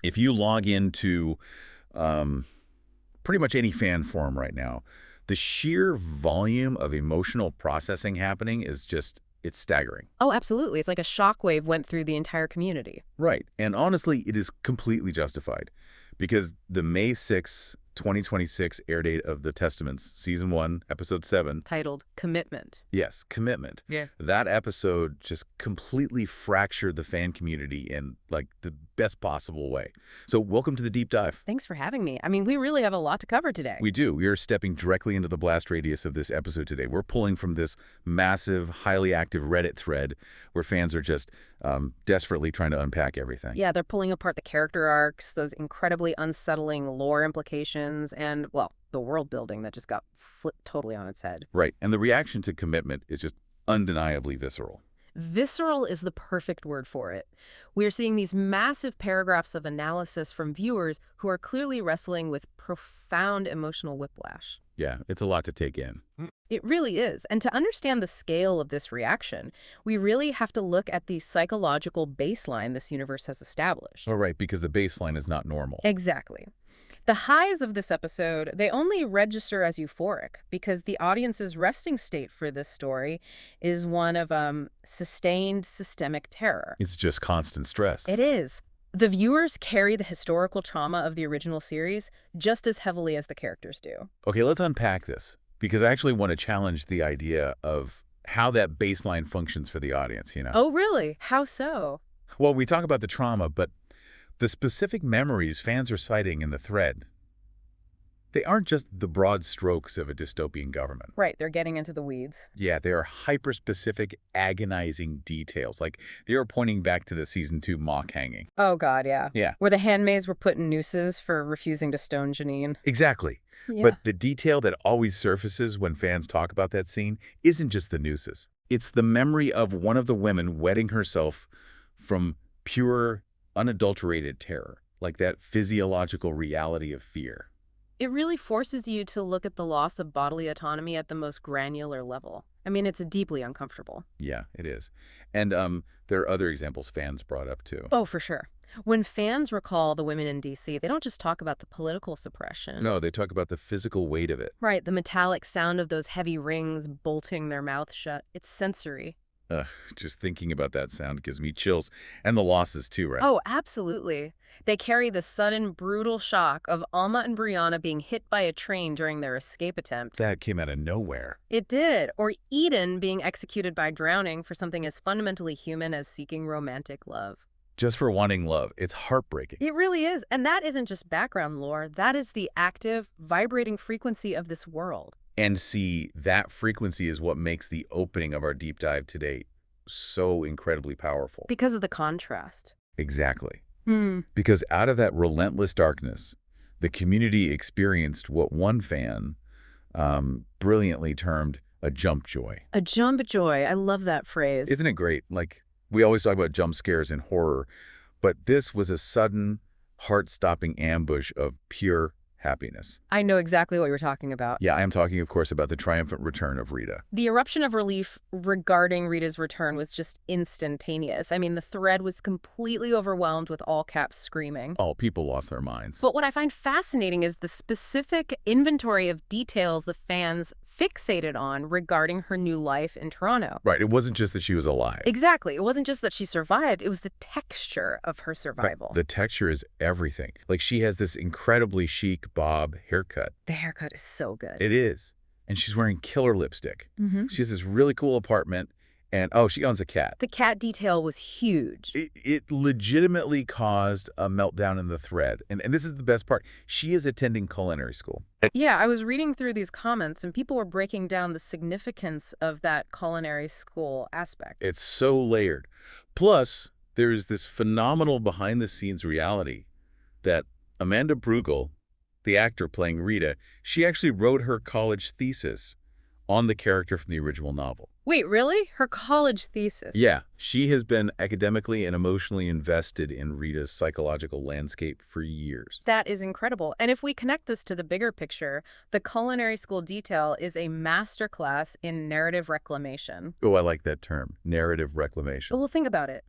If you log into um, pretty much any fan forum right now, the sheer volume of emotional processing happening is just, it's staggering. Oh, absolutely. It's like a shockwave went through the entire community. Right. And honestly, it is completely justified because the May 6, 2026 air date of The Testaments, Season 1, Episode 7, Titled Commitment. yes, Commitment. Yeah. That episode just completely fractured the fan community in like the best possible way. So welcome to the deep dive. Thanks for having me. I mean, we really have a lot to cover today. We do. We are stepping directly into the blast radius of this episode today. We're pulling from this massive, highly active Reddit thread where fans are just desperately trying to unpack everything. Yeah, they're pulling apart the character arcs, those incredibly unsettling lore implications, and, well, the world building that just got flipped totally on its head. Right. And the reaction to Commitment is just undeniably visceral. Visceral is the perfect word for it. We're seeing these massive paragraphs of analysis from viewers who are clearly wrestling with profound emotional whiplash. Yeah, it's a lot to take in. It really is. And to understand the scale of this reaction, we really have to look at the psychological baseline this universe has established. Oh, right, because the baseline is not normal. Exactly. The highs of this episode, they only register as euphoric because the audience's resting state for this story is one of sustained systemic terror. It's just constant stress. It is. The viewers carry the historical trauma of the original series just as heavily as the characters do. Okay, let's unpack this because I actually want to challenge the idea of how that baseline functions for the audience, you know? Oh, really? How so? Well, we talk about the trauma, but the specific memories fans are citing in the thread, they aren't just the broad strokes of a dystopian government. Right, they're getting into the weeds. Yeah, they are hyper-specific, agonizing details. Like, they are pointing back to the Season 2 mock hanging. Oh, God, yeah. Yeah. Where the handmaids were put in nooses for refusing to stone Janine. Exactly. Yeah. But the detail that always surfaces when fans talk about that scene isn't just the nooses. It's the memory of one of the women wetting herself from pure, unadulterated terror, like that physiological reality of fear. It really forces you to look at the loss of bodily autonomy at the most granular level. I mean, it's deeply uncomfortable. Yeah, it is. And there are other examples fans brought up too. Oh, for sure. When fans recall the women in D.C., they don't just talk about the political suppression. No, they talk about the physical weight of it. Right, the metallic sound of those heavy rings bolting their mouth shut. It's sensory. Just thinking about that sound gives me chills. And the losses too, right? Oh, absolutely. They carry the sudden, brutal shock of Alma and Brianna being hit by a train during their escape attempt. That came out of nowhere. It did. Or Eden being executed by drowning for something as fundamentally human as seeking romantic love. Just for wanting love. It's heartbreaking. It really is. And that isn't just background lore. That is the active, vibrating frequency of this world. And see, that frequency is what makes the opening of our deep dive today so incredibly powerful. Because of the contrast. Exactly. Because out of that relentless darkness, the community experienced what one fan brilliantly termed a jump joy. A jump joy. I love that phrase. Isn't it great? Like, we always talk about jump scares in horror, but this was a sudden, heart-stopping ambush of pure happiness. I know exactly what you're talking about. Yeah, I am talking, of course, about the triumphant return of Rita. The eruption of relief regarding Rita's return was just instantaneous. I mean, the thread was completely overwhelmed with all caps screaming. Oh, people lost their minds. But what I find fascinating is the specific inventory of details the fans fixated on regarding her new life in Toronto. Right, it wasn't just that she was alive. Exactly. It wasn't just that she survived, it was the texture of her survival. The texture is everything. Like, she has this incredibly chic bob haircut. The haircut is so good. It is. And she's wearing killer lipstick. She has this really cool apartment, and oh, she owns a cat. The cat detail was huge. It legitimately caused a meltdown in the thread. And this is the best part. She is attending culinary school. Yeah, I was reading through these comments, and people were breaking down the significance of that culinary school aspect. It's so layered. Plus, there is this phenomenal behind-the-scenes reality that Amanda Brugel, the actor playing Rita, she actually wrote her college thesis on the character from the original novel. Wait, really? Her college thesis? Yeah, she has been academically and emotionally invested in Rita's psychological landscape for years. That is incredible. And if we connect this to the bigger picture, the culinary school detail is a masterclass in narrative reclamation. Oh, I like that term, narrative reclamation. Well, think about it.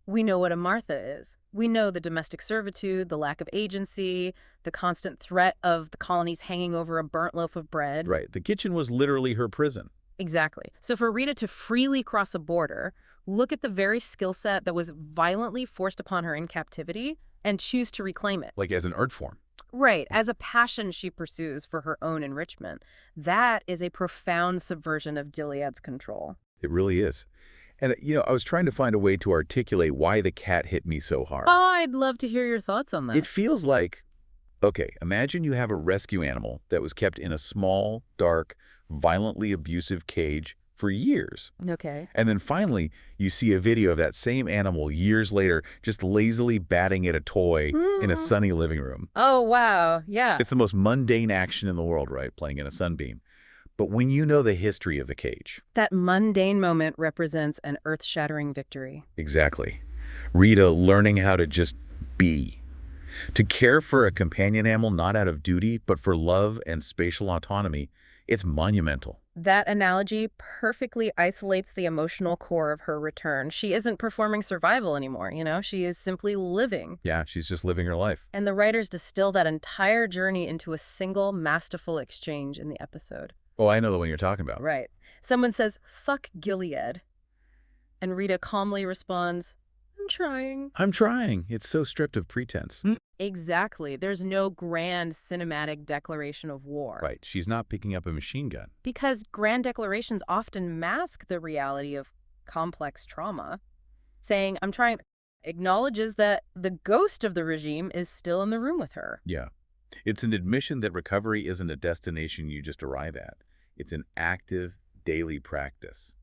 We know what a Martha is. We know the domestic servitude, the lack of agency, the constant threat of the colonies hanging over a burnt loaf of bread. Right. The kitchen was literally her prison. Exactly. So for Rita to freely cross a border, look at the very skill set that was violently forced upon her in captivity and choose to reclaim it. Like as an art form. Right, as a passion she pursues for her own enrichment. That is a profound subversion of Gilead's control. It really is. And, I was trying to find a way to articulate why the cat hit me so hard. Oh, I'd love to hear your thoughts on that. It feels like, okay, imagine you have a rescue animal that was kept in a small, dark, violently abusive cage for years. Okay. And then finally, you see a video of that same animal years later just lazily batting at a toy in a sunny living room. Oh, wow. Yeah. It's the most mundane action in the world, right? Playing in a sunbeam. But when you know the history of the cage. That mundane moment represents an earth-shattering victory. Exactly. Rita learning how to just be. To care for a companion animal not out of duty, but for love and spatial autonomy, it's monumental. That analogy perfectly isolates the emotional core of her return. She isn't performing survival anymore, She is simply living. Yeah, she's just living her life. And the writers distill that entire journey into a single masterful exchange in the episode. Oh, I know the one you're talking about. Right. Someone says, "Fuck Gilead." And Rita calmly responds, "I'm trying." I'm trying. It's so stripped of pretense. Exactly. There's no grand cinematic declaration of war. Right. She's not picking up a machine gun. Because grand declarations often mask the reality of complex trauma. Saying, "I'm trying," acknowledges that the ghost of the regime is still in the room with her. Yeah. It's an admission that recovery isn't a destination you just arrive at. It's an active, daily practice.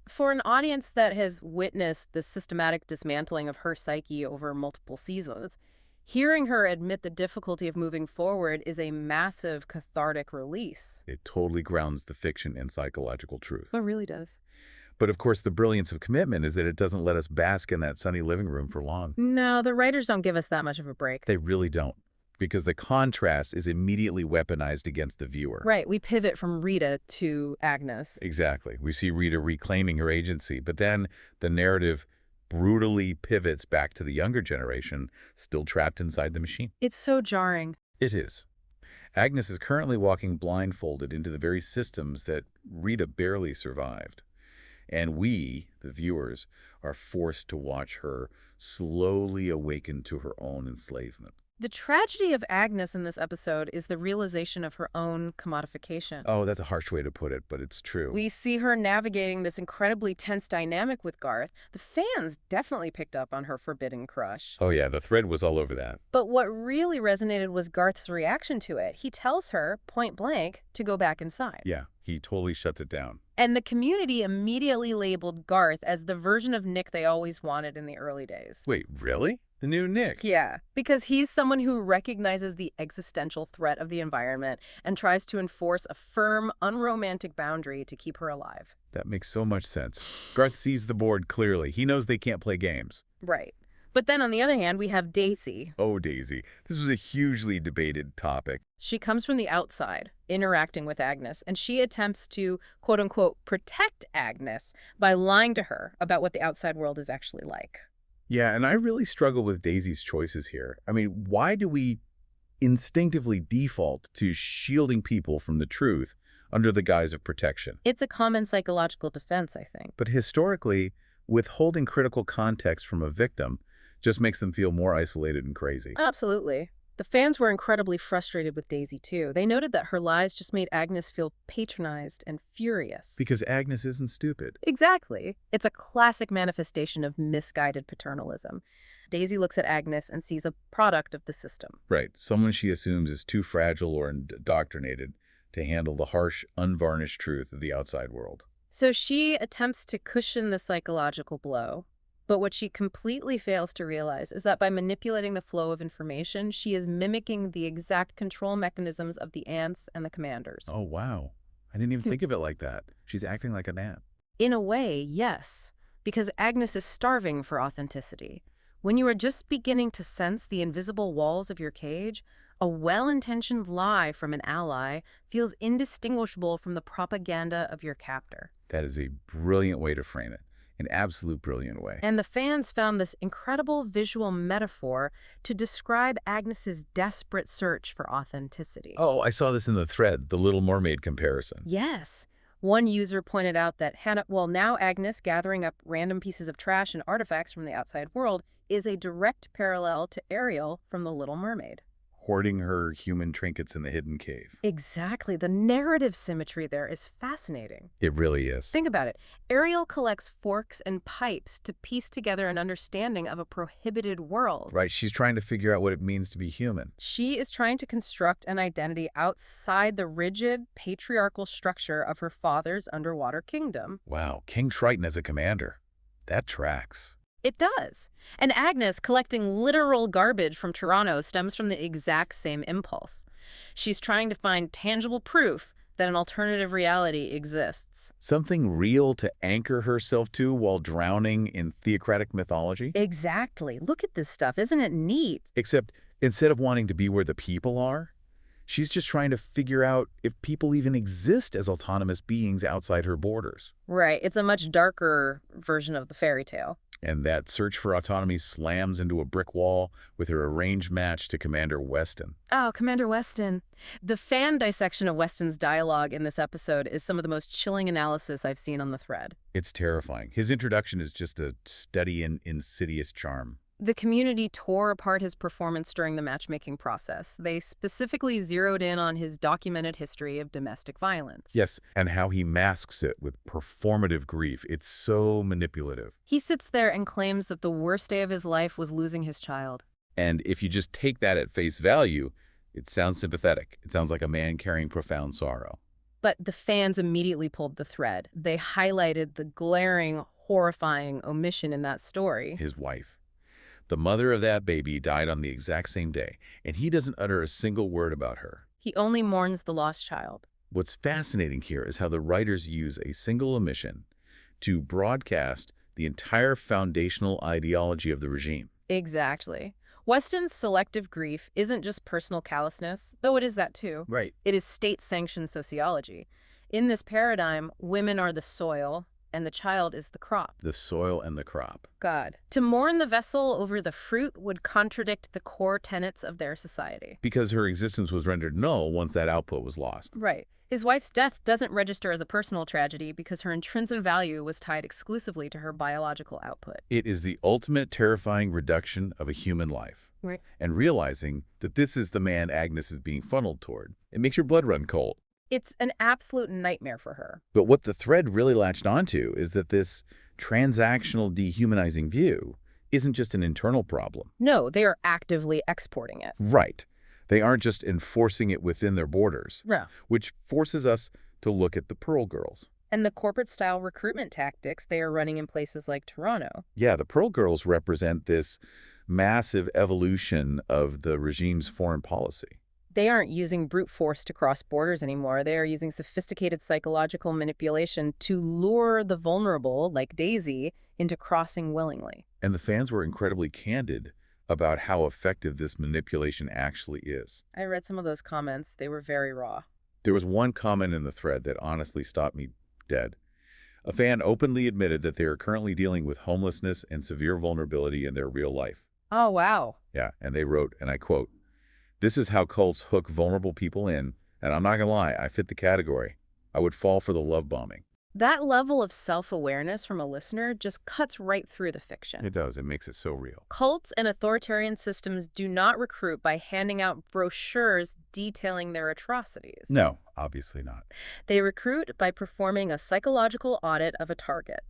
For an audience that has witnessed the systematic dismantling of her psyche over multiple seasons, hearing her admit the difficulty of moving forward is a massive cathartic release. It totally grounds the fiction in psychological truth. It really does. But of course, the brilliance of commitment is that it doesn't let us bask in that sunny living room for long. No, the writers don't give us that much of a break. They really don't. Because the contrast is immediately weaponized against the viewer. Right, we pivot from Rita to Agnes. Exactly. We see Rita reclaiming her agency, but then the narrative brutally pivots back to the younger generation, still trapped inside the machine. It's so jarring. It is. Agnes is currently walking blindfolded into the very systems that Rita barely survived. And we, the viewers, are forced to watch her slowly awaken to her own enslavement. The tragedy of Agnes in this episode is the realization of her own commodification. Oh, that's a harsh way to put it, but it's true. We see her navigating this incredibly tense dynamic with Garth. The fans definitely picked up on her forbidden crush. Oh yeah, the thread was all over that. But what really resonated was Garth's reaction to it. He tells her, point blank, to go back inside. Yeah, he totally shuts it down. And the community immediately labeled Garth as the version of Nick they always wanted in the early days. Wait, really? The new Nick? Yeah, because he's someone who recognizes the existential threat of the environment and tries to enforce a firm, unromantic boundary to keep her alive. That makes so much sense. Garth sees the board clearly. He knows they can't play games. Right. But then on the other hand, we have Daisy. Oh, Daisy. This was a hugely debated topic. She comes from the outside, interacting with Agnes, and she attempts to, quote-unquote, protect Agnes by lying to her about what the outside world is actually like. Yeah, and I really struggle with Daisy's choices here. I mean, why do we instinctively default to shielding people from the truth under the guise of protection? It's a common psychological defense, I think. But historically, withholding critical context from a victim just makes them feel more isolated and crazy. Absolutely. The fans were incredibly frustrated with Daisy, too. They noted that her lies just made Agnes feel patronized and furious. Because Agnes isn't stupid. Exactly. It's a classic manifestation of misguided paternalism. Daisy looks at Agnes and sees a product of the system. Right. Someone she assumes is too fragile or indoctrinated to handle the harsh, unvarnished truth of the outside world. So she attempts to cushion the psychological blow. But what she completely fails to realize is that by manipulating the flow of information, she is mimicking the exact control mechanisms of the ants and the commanders. Oh, wow. I didn't even think of it like that. She's acting like an ant. In a way, yes, because Agnes is starving for authenticity. When you are just beginning to sense the invisible walls of your cage, a well-intentioned lie from an ally feels indistinguishable from the propaganda of your captor. That is a brilliant way to frame it. An absolute brilliant way. And the fans found this incredible visual metaphor to describe Agnes's desperate search for authenticity. Oh, I saw this in the thread, the Little Mermaid comparison. Yes. One user pointed out that now Agnes gathering up random pieces of trash and artifacts from the outside world is a direct parallel to Ariel from The Little Mermaid. Hoarding her human trinkets in the hidden cave. Exactly. The narrative symmetry there is fascinating. It really is. Think about it. Ariel collects forks and pipes to piece together an understanding of a prohibited world. Right, she's trying to figure out what it means to be human. She is trying to construct an identity outside the rigid, patriarchal structure of her father's underwater kingdom. Wow, King Triton as a commander. That tracks. It does. And Agnes collecting literal garbage from Toronto stems from the exact same impulse. She's trying to find tangible proof that an alternative reality exists. Something real to anchor herself to while drowning in theocratic mythology? Exactly. Look at this stuff. Isn't it neat? Except instead of wanting to be where the people are, she's just trying to figure out if people even exist as autonomous beings outside her borders. Right. It's a much darker version of the fairy tale. And that search for autonomy slams into a brick wall with her arranged match to Commander Weston. Oh, Commander Weston. The fan dissection of Weston's dialogue in this episode is some of the most chilling analysis I've seen on the thread. It's terrifying. His introduction is just a study in insidious charm. The community tore apart his performance during the matchmaking process. They specifically zeroed in on his documented history of domestic violence. Yes, and how he masks it with performative grief. It's so manipulative. He sits there and claims that the worst day of his life was losing his child. And if you just take that at face value, it sounds sympathetic. It sounds like a man carrying profound sorrow. But the fans immediately pulled the thread. They highlighted the glaring, horrifying omission in that story. His wife. The mother of that baby died on the exact same day, and he doesn't utter a single word about her. He only mourns the lost child. What's fascinating here is how the writers use a single omission to broadcast the entire foundational ideology of the regime. Exactly. Weston's selective grief isn't just personal callousness, though it is that too. Right. It is state-sanctioned sociology. In this paradigm, women are the soil, and the child is the crop. The soil and the crop. God. To mourn the vessel over the fruit would contradict the core tenets of their society. Because her existence was rendered null once that output was lost. Right. His wife's death doesn't register as a personal tragedy because her intrinsic value was tied exclusively to her biological output. It is the ultimate terrifying reduction of a human life. Right. And realizing that this is the man Agnes is being funneled toward, it makes your blood run cold. It's an absolute nightmare for her. But what the thread really latched onto is that this transactional dehumanizing view isn't just an internal problem. No, they are actively exporting it. Right. They aren't just enforcing it within their borders, Yeah. which forces us to look at the Pearl Girls. And the corporate-style recruitment tactics they are running in places like Toronto. Yeah, the Pearl Girls represent this massive evolution of the regime's foreign policy. They aren't using brute force to cross borders anymore. They are using sophisticated psychological manipulation to lure the vulnerable, like Daisy, into crossing willingly. And the fans were incredibly candid about how effective this manipulation actually is. I read some of those comments. They were very raw. There was one comment in the thread that honestly stopped me dead. A fan openly admitted that they are currently dealing with homelessness and severe vulnerability in their real life. Oh, wow. Yeah, and they wrote, and I quote, "This is how cults hook vulnerable people in, and I'm not gonna lie, I fit the category. I would fall for the love bombing." That level of self-awareness from a listener just cuts right through the fiction. It does. It makes it so real. Cults and authoritarian systems do not recruit by handing out brochures detailing their atrocities. No, obviously not. They recruit by performing a psychological audit of a target.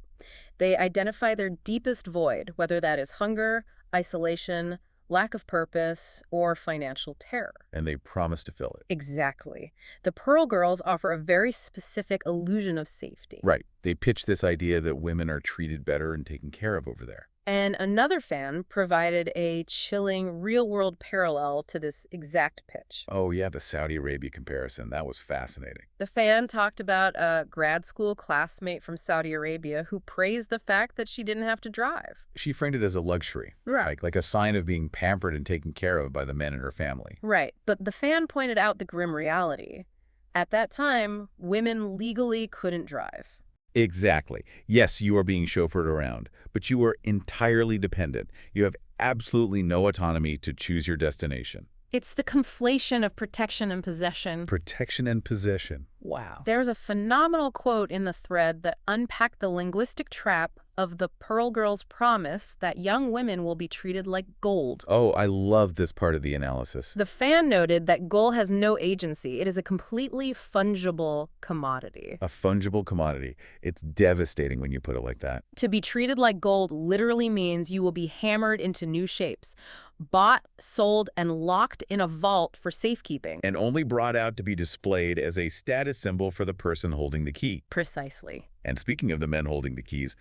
They identify their deepest void, whether that is hunger, isolation, lack of purpose, or financial terror. And they promise to fill it. Exactly. The Pearl Girls offer a very specific illusion of safety. Right. They pitch this idea that women are treated better and taken care of over there. And another fan provided a chilling real-world parallel to this exact pitch. Oh, yeah, the Saudi Arabia comparison. That was fascinating. The fan talked about a grad school classmate from Saudi Arabia who praised the fact that she didn't have to drive. She framed it as a luxury. Right. Like a sign of being pampered and taken care of by the men in her family. Right. But the fan pointed out the grim reality. At that time, women legally couldn't drive. Exactly. Yes, you are being chauffeured around, but you are entirely dependent. You have absolutely no autonomy to choose your destination. It's the conflation of protection and possession. Protection and possession. Wow. There's a phenomenal quote in the thread that unpacked the linguistic trap of the Pearl Girl's promise that young women will be treated like gold. Oh, I love this part of the analysis. The fan noted that gold has no agency. It is a completely fungible commodity. A fungible commodity. It's devastating when you put it like that. To be treated like gold literally means you will be hammered into new shapes, bought, sold, and locked in a vault for safekeeping. And only brought out to be displayed as a status symbol for the person holding the key. Precisely. And speaking of the men holding the keys,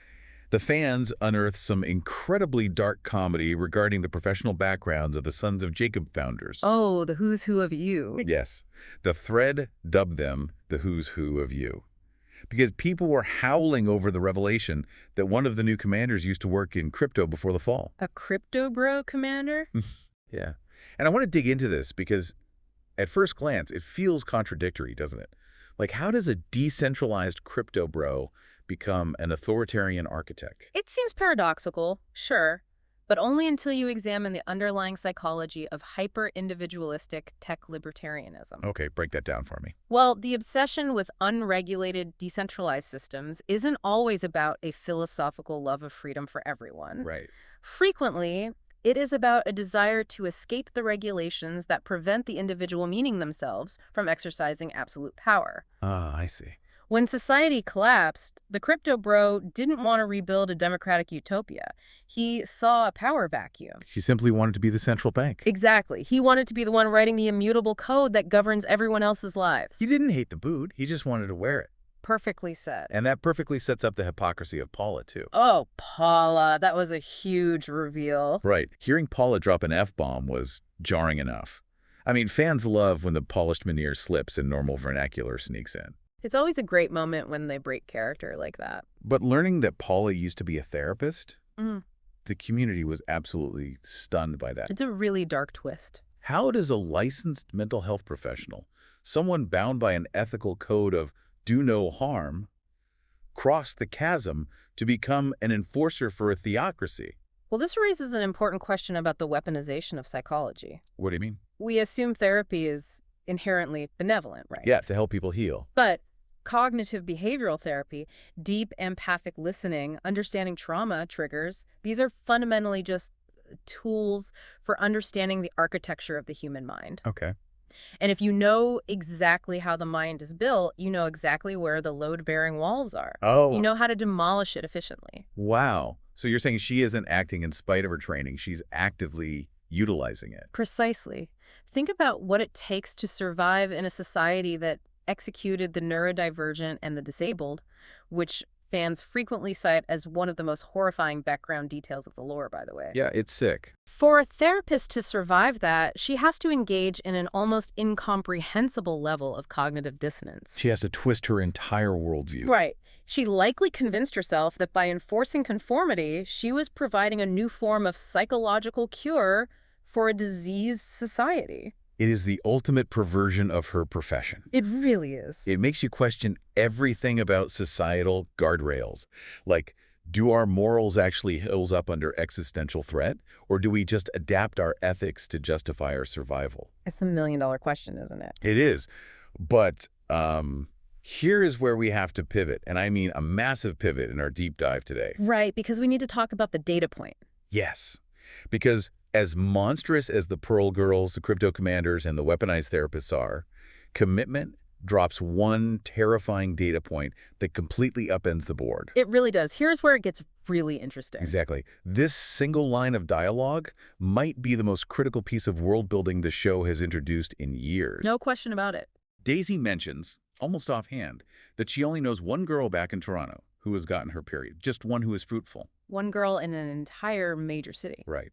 the fans unearthed some incredibly dark comedy regarding the professional backgrounds of the Sons of Jacob founders. Oh, the who's who of you. Yes. The thread dubbed them the who's who of you. Because people were howling over the revelation that one of the new commanders used to work in crypto before the fall. A crypto bro commander? Yeah. And I want to dig into this because at first glance, it feels contradictory, doesn't it? Like, how does a decentralized crypto bro become an authoritarian architect? It seems paradoxical, sure, but only until you examine the underlying psychology of hyper-individualistic tech libertarianism. Okay, break that down for me. Well, the obsession with unregulated, decentralized systems isn't always about a philosophical love of freedom for everyone. Right. Frequently, it is about a desire to escape the regulations that prevent the individual meaning themselves from exercising absolute power. Ah, I see. When society collapsed, the crypto bro didn't want to rebuild a democratic utopia. He saw a power vacuum. She simply wanted to be the central bank. Exactly. He wanted to be the one writing the immutable code that governs everyone else's lives. He didn't hate the boot. He just wanted to wear it. Perfectly said. And that perfectly sets up the hypocrisy of Paula, too. Oh, Paula, that was a huge reveal. Right. Hearing Paula drop an F-bomb was jarring enough. I mean, fans love when the polished veneer slips and normal vernacular sneaks in. It's always a great moment when they break character like that. But learning that Paula used to be a therapist, Mm. the community was absolutely stunned by that. It's a really dark twist. How does a licensed mental health professional, someone bound by an ethical code of do no harm, cross the chasm to become an enforcer for a theocracy? Well, this raises an important question about the weaponization of psychology. What do you mean? We assume therapy is inherently benevolent, right? Yeah, to help people heal. But cognitive behavioral therapy, deep empathic listening, understanding trauma triggers, these are fundamentally just tools for understanding the architecture of the human mind. Okay. And if you know exactly how the mind is built, you know exactly where the load-bearing walls are. Oh. You know how to demolish it efficiently. Wow. So you're saying she isn't acting in spite of her training. She's actively utilizing it. Precisely. Think about what it takes to survive in a society that executed the neurodivergent and the disabled, which fans frequently cite as one of the most horrifying background details of the lore, by the way. Yeah, it's sick. For a therapist to survive that, she has to engage in an almost incomprehensible level of cognitive dissonance. She has to twist her entire worldview. Right. She likely convinced herself that by enforcing conformity, she was providing a new form of psychological cure for a diseased society. It is the ultimate perversion of her profession. It really is. It makes you question everything about societal guardrails. Like, do our morals actually hold up under existential threat? Or do we just adapt our ethics to justify our survival? It's the million-dollar question, isn't it? It is. But here is where we have to pivot. And I mean a massive pivot in our deep dive today. Right, because we need to talk about the data point. Yes. Because as monstrous as the Pearl Girls, the Crypto Commanders, and the weaponized therapists are, commitment drops one terrifying data point that completely upends the board. It really does. Here's where it gets really interesting. Exactly. This single line of dialogue might be the most critical piece of world building the show has introduced in years. No question about it. Daisy mentions, almost offhand, that she only knows one girl back in Toronto who has gotten her period, just one who is fruitful. One girl in an entire major city. Right.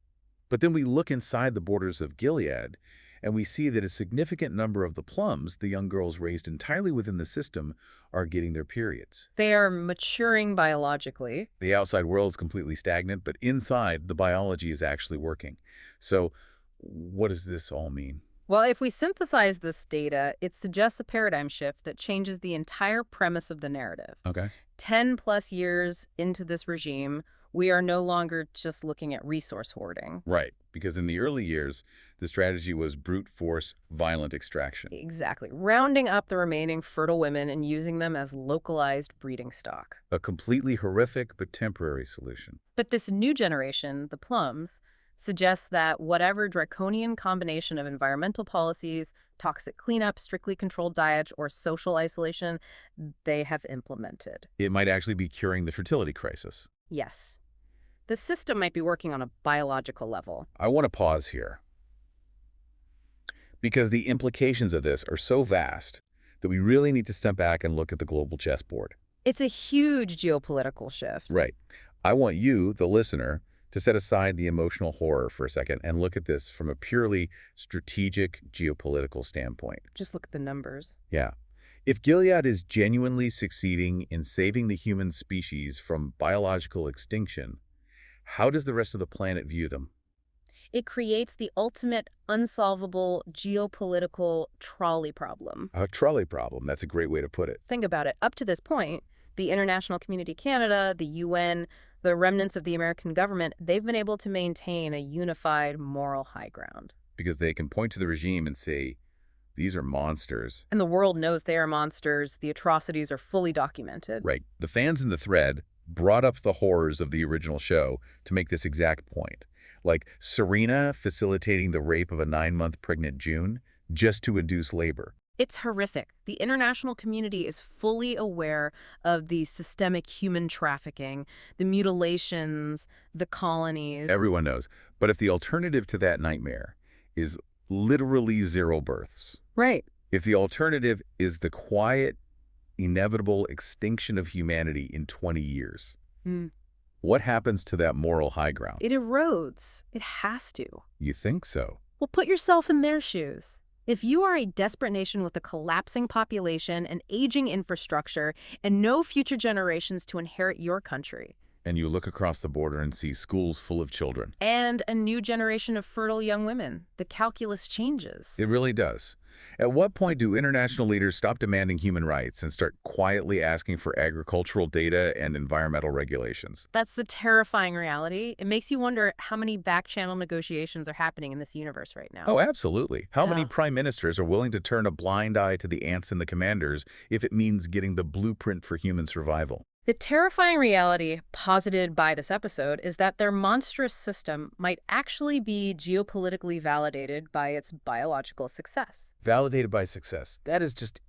But then we look inside the borders of Gilead, and we see that a significant number of the plums, the young girls raised entirely within the system, are getting their periods. They are maturing biologically. The outside world is completely stagnant, but inside, the biology is actually working. So what does this all mean? Well, if we synthesize this data, it suggests a paradigm shift that changes the entire premise of the narrative. Okay. 10 plus years into this regime, we are no longer just looking at resource hoarding. Right, because in the early years, the strategy was brute force, violent extraction. Exactly. Rounding up the remaining fertile women and using them as localized breeding stock. A completely horrific but temporary solution. But this new generation, the Plums, suggests that whatever draconian combination of environmental policies, toxic cleanup, strictly controlled diets, or social isolation they have implemented. It might actually be curing the fertility crisis. Yes. The system might be working on a biological level. I want to pause here, because the implications of this are so vast that we really need to step back and look at the global chessboard. It's a huge geopolitical shift. Right. I want you, the listener, to set aside the emotional horror for a second and look at this from a purely strategic geopolitical standpoint. Just look at the numbers. Yeah. If Gilead is genuinely succeeding in saving the human species from biological extinction, how does the rest of the planet view them? It creates the ultimate unsolvable geopolitical trolley problem. A trolley problem. That's a great way to put it. Think about it. Up to this point, the international community, Canada, the UN, the remnants of the American government, they've been able to maintain a unified moral high ground. Because they can point to the regime and say, these are monsters. And the world knows they are monsters. The atrocities are fully documented. Right. The fans in the thread brought up the horrors of the original show to make this exact point. Like Serena facilitating the rape of a 9-month pregnant June just to induce labor. It's horrific. The international community is fully aware of the systemic human trafficking, the mutilations, the colonies. Everyone knows. But if the alternative to that nightmare is literally 0 births, Right. if the alternative is the quiet, inevitable extinction of humanity in 20 years, what happens to that moral high ground? It erodes. It has to. You think so? Well, put yourself in their shoes. If you are a desperate nation with a collapsing population, an aging infrastructure, and no future generations to inherit your country, And you look across the border and see schools full of children. and a new generation of fertile young women, the calculus changes. It really does. At what point do international leaders stop demanding human rights and start quietly asking for agricultural data and environmental regulations? That's the terrifying reality. It makes you wonder how many back-channel negotiations are happening in this universe right now. Oh, absolutely. How many Yeah. prime ministers are willing to turn a blind eye to the ants and the commanders if it means getting the blueprint for human survival? The terrifying reality posited by this episode is that their monstrous system might actually be geopolitically validated by its biological success. Validated by success. That is just,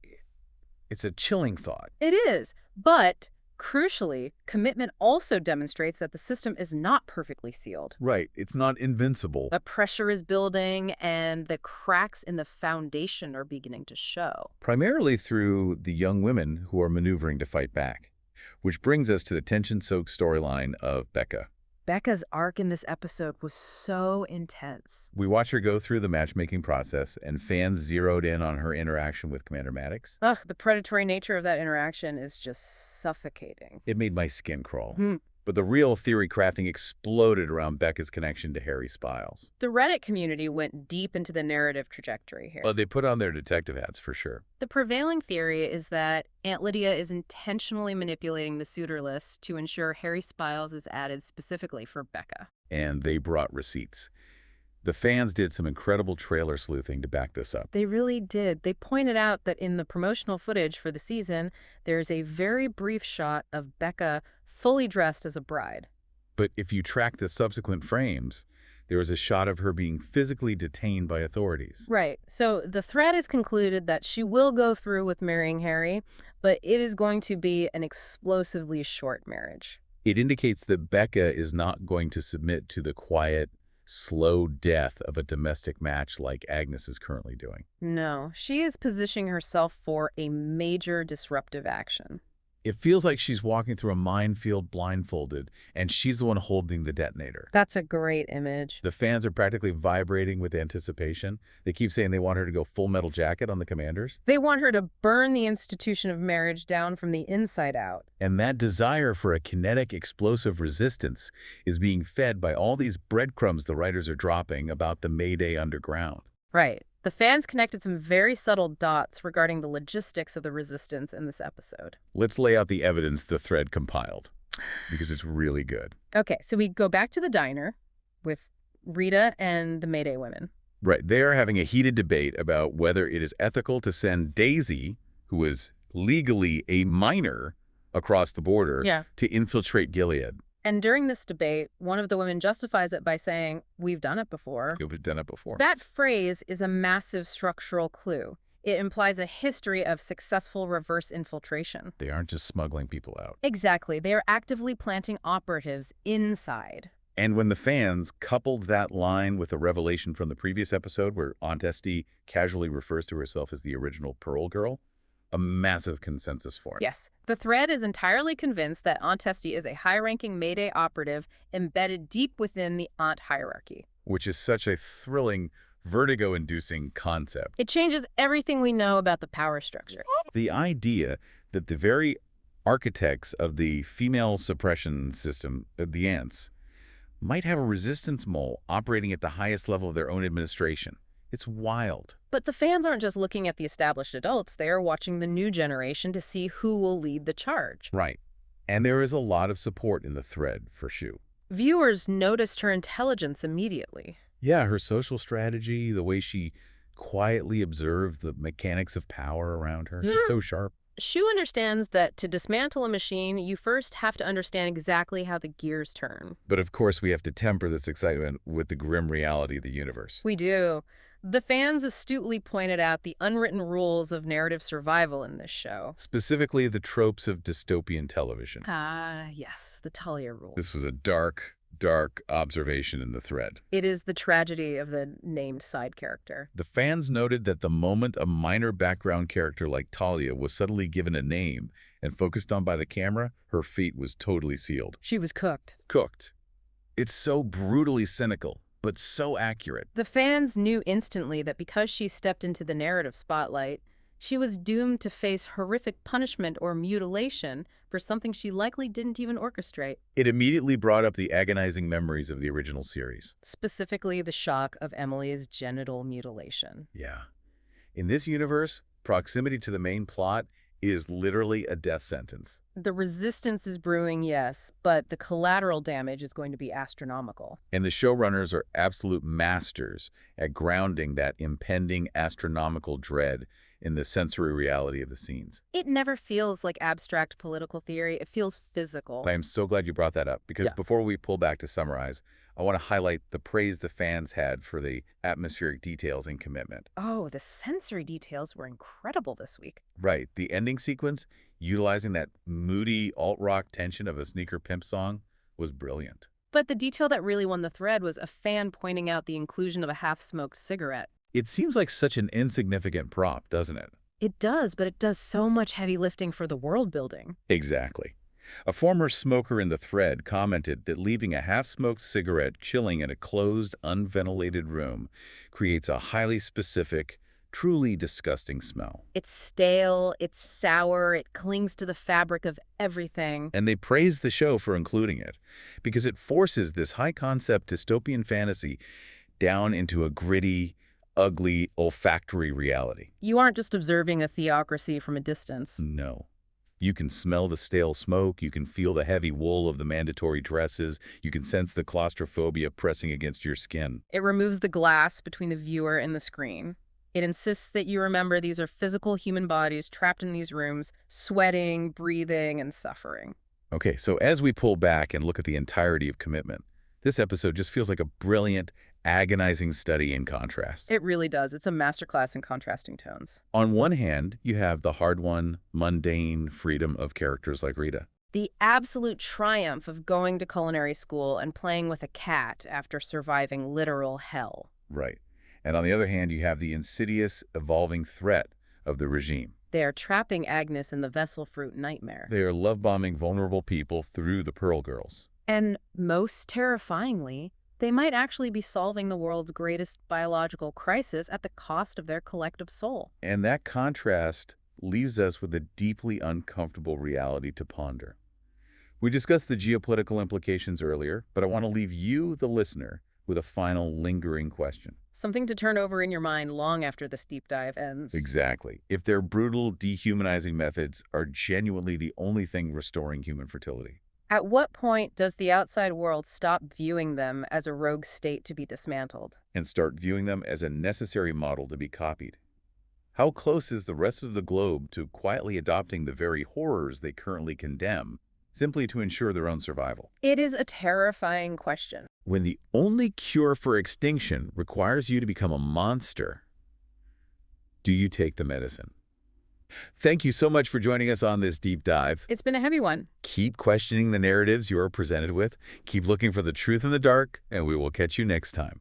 it's a chilling thought. It is, but crucially, commitment also demonstrates that the system is not perfectly sealed. Right. It's not invincible. The pressure is building and the cracks in the foundation are beginning to show. Primarily through the young women who are maneuvering to fight back. Which brings us to the tension-soaked storyline of Becca. Becca's arc in this episode was so intense. We watch her go through the matchmaking process, and fans zeroed in on her interaction with Commander Maddox. Ugh, the predatory nature of that interaction is just suffocating. It made my skin crawl. But the real theory crafting exploded around Becca's connection to Harry Styles. The Reddit community went deep into the narrative trajectory here. Well, they put on their detective hats for sure. The prevailing theory is that Aunt Lydia is intentionally manipulating the suitor list to ensure Harry Styles is added specifically for Becca. And they brought receipts. The fans did some incredible trailer sleuthing to back this up. They really did. They pointed out that in the promotional footage for the season, there's a very brief shot of Becca fully dressed as a bride. But if you track the subsequent frames, there was a shot of her being physically detained by authorities. Right. So the thread is concluded that she will go through with marrying Harry, but it is going to be an explosively short marriage. It indicates that Becca is not going to submit to the quiet, slow death of a domestic match like Agnes is currently doing. No, she is positioning herself for a major disruptive action. It feels like she's walking through a minefield blindfolded, and she's the one holding the detonator. That's a great image. The fans are practically vibrating with anticipation. They keep saying they want her to go full metal jacket on the commanders. They want her to burn the institution of marriage down from the inside out. And that desire for a kinetic, explosive resistance is being fed by all these breadcrumbs the writers are dropping about the Mayday underground. Right. The fans connected some very subtle dots regarding the logistics of the resistance in this episode. Let's lay out the evidence the thread compiled, because it's really good. Okay, so we go back to the diner with Rita and the Mayday women. Right. They are having a heated debate about whether it is ethical to send Daisy, who is legally a minor, across the border to infiltrate Gilead. And during this debate, one of the women justifies it by saying, "We've done it before." It was done it before. That phrase is a massive structural clue. It implies a history of successful reverse infiltration. They aren't just smuggling people out. Exactly. They are actively planting operatives inside. And when the fans coupled that line with a revelation from the previous episode where Aunt Esty casually refers to herself as the original Pearl Girl, a massive consensus formed. Yes. The thread is entirely convinced that Aunt Esty is a high-ranking Mayday operative embedded deep within the Aunt hierarchy. Which is such a thrilling, vertigo-inducing concept. It changes everything we know about the power structure. The idea that the very architects of the female suppression system, the ants, might have a resistance mole operating at the highest level of their own administration. It's wild. But the fans aren't just looking at the established adults. They are watching the new generation to see who will lead the charge. Right. And there is a lot of support in the thread for Shu. Viewers noticed her intelligence immediately. Yeah, her social strategy, the way she quietly observed the mechanics of power around her. She's so sharp. Shu understands that to dismantle a machine, you first have to understand exactly how the gears turn. But of course, we have to temper this excitement with the grim reality of the universe. We do. The fans astutely pointed out the unwritten rules of narrative survival in this show. Specifically, the tropes of dystopian television. Yes, the Talia rule. This was a dark, dark observation in the thread. It is the tragedy of the named side character. The fans noted that the moment a minor background character like Talia was suddenly given a name and focused on by the camera, her fate was totally sealed. She was cooked. Cooked. It's so brutally cynical, but so accurate. The fans knew instantly that because she stepped into the narrative spotlight, she was doomed to face horrific punishment or mutilation for something she likely didn't even orchestrate. It immediately brought up the agonizing memories of the original series. Specifically, the shock of Emily's genital mutilation. Yeah. In this universe, proximity to the main plot is literally a death sentence. The resistance is brewing, yes, but the collateral damage is going to be astronomical. And the showrunners are absolute masters at grounding that impending astronomical dread in the sensory reality of the scenes. It never feels like abstract political theory. It feels physical. I am so glad you brought that up, because before we pull back to summarize, I want to highlight the praise the fans had for the atmospheric details and commitment. Oh, the sensory details were incredible this week. Right. The ending sequence, utilizing that moody alt-rock tension of a sneaker pimp song, was brilliant. But the detail that really won the thread was a fan pointing out the inclusion of a half-smoked cigarette. It seems like such an insignificant prop, doesn't it? It does, but it does so much heavy lifting for the world building. Exactly. A former smoker in the thread commented that leaving a half-smoked cigarette chilling in a closed, unventilated room creates a highly specific, truly disgusting smell. It's stale, it's sour, it clings to the fabric of everything. And they praised the show for including it, because it forces this high-concept dystopian fantasy down into a gritty, ugly, olfactory reality. You aren't just observing a theocracy from a distance. No. You can smell the stale smoke, you can feel the heavy wool of the mandatory dresses, you can sense the claustrophobia pressing against your skin. It removes the glass between the viewer and the screen. It insists that you remember these are physical human bodies trapped in these rooms, sweating, breathing, and suffering. Okay, so as we pull back and look at the entirety of Commitment, this episode just feels like a brilliant, agonizing study in contrast. It really does. It's a masterclass in contrasting tones. On one hand, you have the hard-won, mundane freedom of characters like Rita. The absolute triumph of going to culinary school and playing with a cat after surviving literal hell. Right. And on the other hand, you have the insidious, evolving threat of the regime. They are trapping Agnes in the vessel fruit nightmare. They are love-bombing vulnerable people through the Pearl Girls. And most terrifyingly, they might actually be solving the world's greatest biological crisis at the cost of their collective soul. And that contrast leaves us with a deeply uncomfortable reality to ponder. We discussed the geopolitical implications earlier, but I want to leave you, the listener, with a final lingering question. Something to turn over in your mind long after this deep dive ends. Exactly. If their brutal, dehumanizing methods are genuinely the only thing restoring human fertility. At what point does the outside world stop viewing them as a rogue state to be dismantled? And start viewing them as a necessary model to be copied. How close is the rest of the globe to quietly adopting the very horrors they currently condemn, simply to ensure their own survival? It is a terrifying question. When the only cure for extinction requires you to become a monster, do you take the medicine? Thank you so much for joining us on this deep dive. It's been a heavy one. Keep questioning the narratives you are presented with, keep looking for the truth in the dark, and we will catch you next time.